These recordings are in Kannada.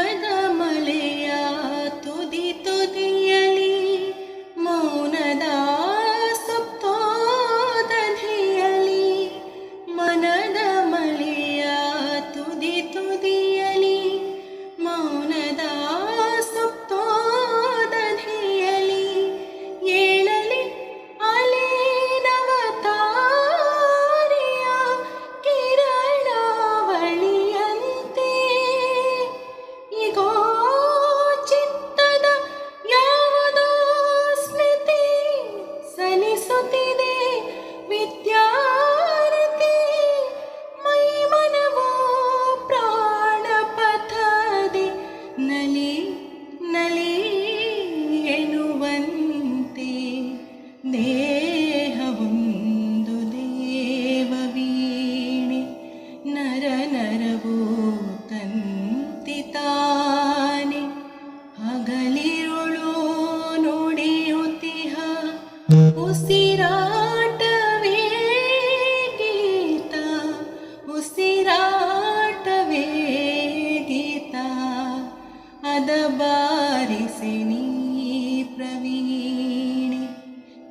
ಮನದ ಮಳೆಯ ತುದಿ ತುದಿಯಲಿ ಮೌನದ ಸುಪ್ತೋದಧಿಯಲಿ ಮನದ ಮಳೆಯ ತುದಿ ತುದಿಯಲಿ ಮೌನದ ಸುಪ್ತೋದಧಿಯಲಿ ಏಳಲಿ ಅಲೇನವತಾರಿಯ ಕಿರಣಾವಳಿಯಂತೆ ಈಗೋ ಚಿತ್ತದ ಯಾವುದೋ ಸ್ಮೃತಿ ಸಲಿಸುತ್ತಿದೆ ವಿದ್ಯಾರ್ಥಿ ಮೈಮನವೋ ಪ್ರಾಣಪಥದಿ ನಲಿ ನಲಿ ಎನ್ನುವಂತೆ ದೇಹವೊಂದು ದೇವವೀಣೆ ನರ ನರವೋ ತಂತಿತಾನೆ ಹಗಲಿರುಳು ನುಡಿಯುತ್ತಿಹ ಉಸಿರಾಟವೇ ಗೀತ ಉಸಿರಾಟವೇ ಗೀತ ಅದ ಬಾರಿಸಿ ನೀ ಪ್ರವೀಣೆ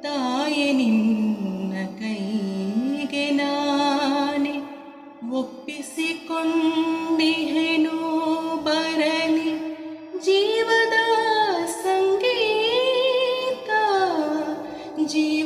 ತಾಯೆ ನಿನ್ನ ಕೈಗೆ ನಾನೆ ಒಪ್ಪಿಸಿಕೊಂಡಿಹೆನು ಬರಲಿ ಜೀವದ ಸಂಗೀತ ಜೀವ